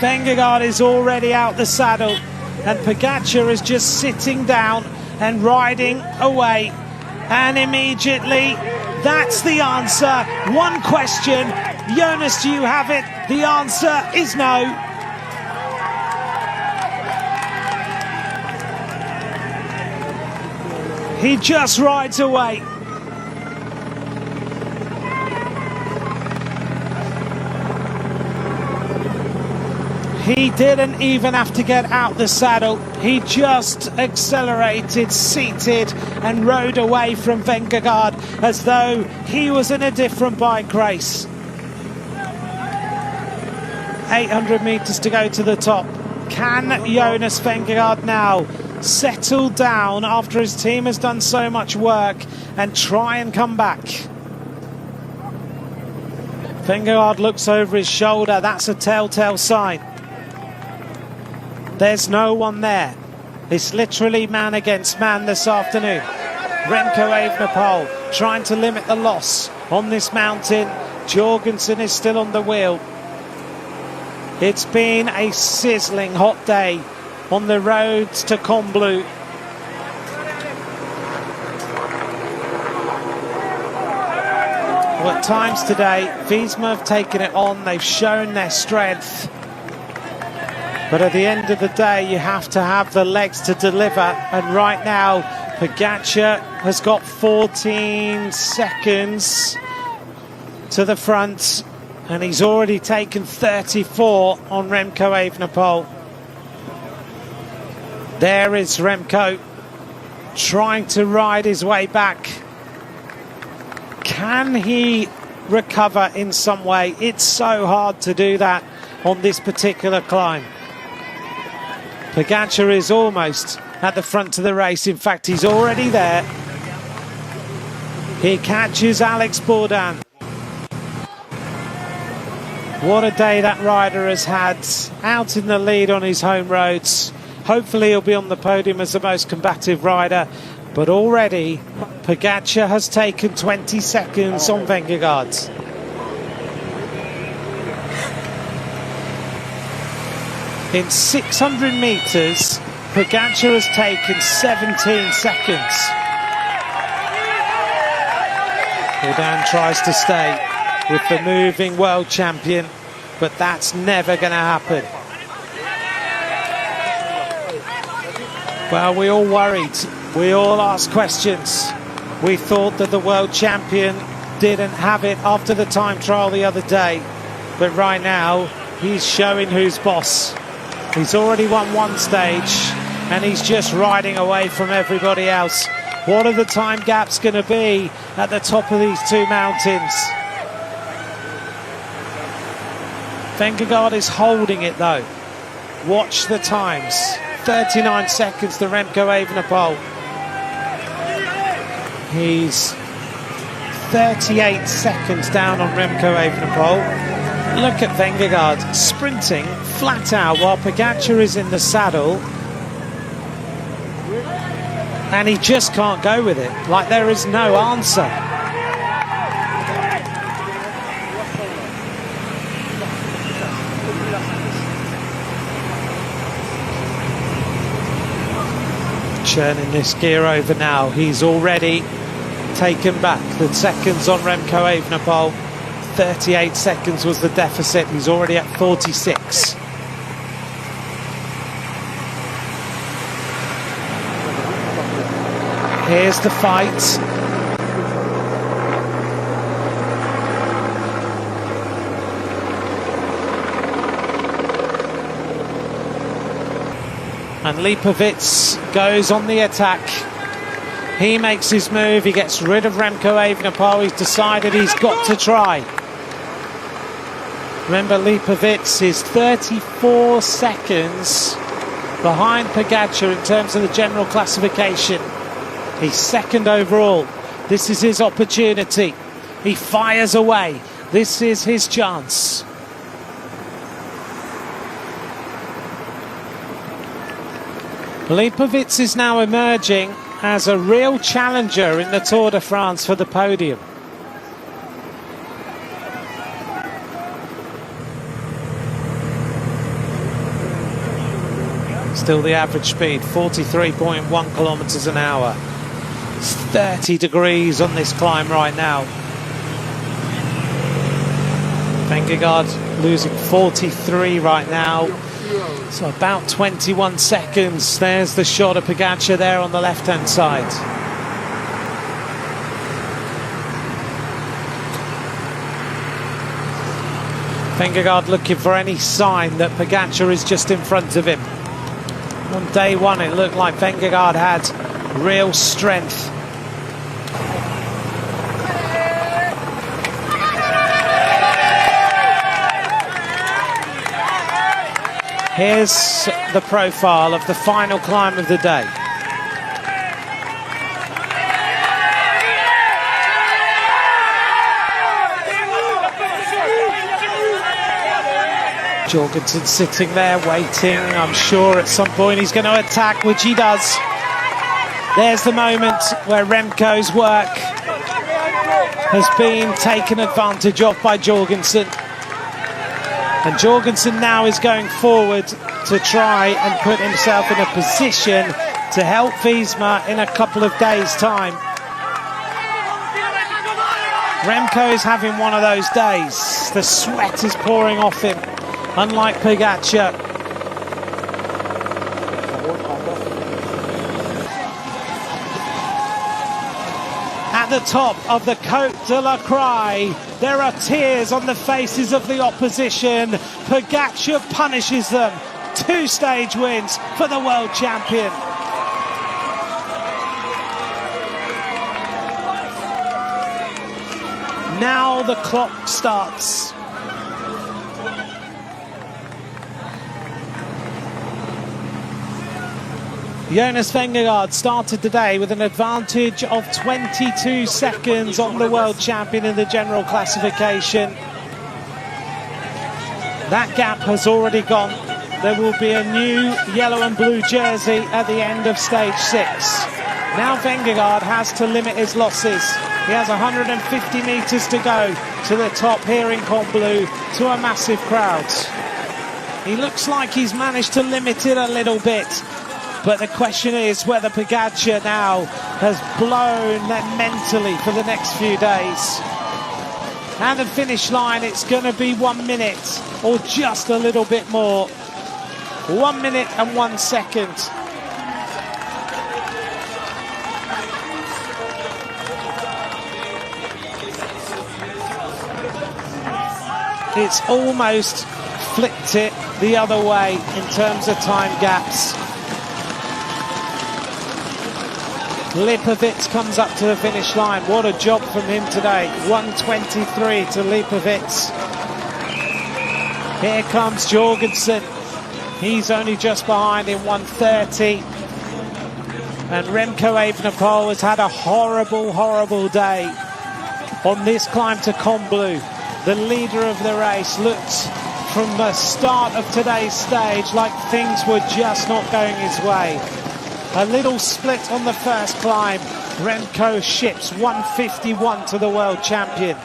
Vingegaard is already out the saddle, and Pogačar is just sitting down and riding away. And immediately, that's the answer. One question. Jonas, do you have it? The answer is no. He just rides away. He didn't even have to get out the saddle. He just accelerated, seated, and rode away from Vingegaard as though he was in a different bike race. 800 metres to go to the top. Can Jonas Vingegaard now settle down after his team has done so much work and try and come back? Vingegaard looks over his shoulder. That's a telltale sign. There's no one there. It's literally man against man this afternoon. Remco Evenepoel trying to limit the loss on this mountain. Jorgensen is still on the wheel. It's been a sizzling hot day on the roads to Combloux. Well, at times today, Visma have taken it on. They've shown their strength. But at the end of the day, you have to have the legs to deliver. And right now, Pogačar has got 14 seconds to the front. And he's already taken 34 on Remco Evenepoel. There is Remco trying to ride his way back. Can he recover in some way? It's so hard to do that on this particular climb. Pogačar is almost at the front of the race. In fact, he's already there. He catches Alex Bourdin. What a day that rider has had, out in the lead on his home roads. Hopefully he'll be on the podium as the most combative rider. But already, Pogačar has taken 20 seconds on Vingegaard. In 600 metres, Pogačar has taken 17 seconds. Bourdin tries to stay with the moving world champion, but that's never going to happen. Well, we all worried. We all asked questions. We thought that the world champion didn't have it after the time trial the other day. But right now, he's showing who's boss. He's already won one stage, and he's just riding away from everybody else. What are the time gaps going to be at the top of these two mountains? Vingegaard is holding it though. Watch the times. 39 seconds to Remco Evenepoel. He's 38 seconds down on Remco Evenepoel. Look at Vingegaard sprinting flat out while Pogačar is in the saddle. And he just can't go with it. Like there is no answer. Churning this gear over now. He's already taken back the seconds on Remco Evenepoel. 38 seconds was the deficit. He's already at 46. Here's the fight. And Lipovitz goes on the attack. He makes his move. He gets rid of Remco Evenepoel. He's decided he's got to try. Remember, Lipovitz is 34 seconds behind Pogačar in terms of the general classification. He's second overall. This is his opportunity. He fires away. This is his chance. Lipovitz is now emerging as a real challenger in the Tour de France for the podium. Still the average speed, 43.1 kilometers an hour. It's 30 degrees on this climb right now. Vingegaard losing 43 right now. So about 21 seconds. There's the shot of Pogačar there on the left-hand side. Vingegaard looking for any sign that Pogačar is just in front of him. On day one, it looked like Vingegaard had real strength. Here's the profile of the final climb of the day. Jorgensen sitting there waiting. I'm sure at some point he's going to attack, which he does. There's the moment where Remco's work has been taken advantage of by Jorgensen. And Jorgensen now is going forward to try and put himself in a position to help Visma in a couple of days' time. Remco is having one of those days. The sweat is pouring off him, unlike Pogačar. At the top of the Côte de la Croix, there are tears on the faces of the opposition. Pogačar punishes them. 2 stage wins for the world champion. Now the clock starts. Jonas Vingegaard started today with an advantage of 22 seconds on the world champion in the general classification. That gap has already gone. There will be a new yellow and blue jersey at the end of stage 6. Now Vingegaard has to limit his losses. He has 150 metres to go to the top here in Combloux to a massive crowd. He looks like he's managed to limit it a little bit. But the question is whether Pogačar now has blown them mentally for the next few days. And the finish line, it's going to be 1 minute or just a little bit more. 1 minute and 1 second. It's almost flipped it the other way in terms of time gaps. Lipovic comes up to the finish line. What a job from him today. 1:23 to Lipovic. Here comes Jorgensen. He's only just behind in 1:30. And Remco Evenepoel has had a horrible, horrible day on this climb to Combloux. The leader of the race looked from the start of today's stage like things were just not going his way. A little split on the first climb. Remco ships 1:51 to the world champion.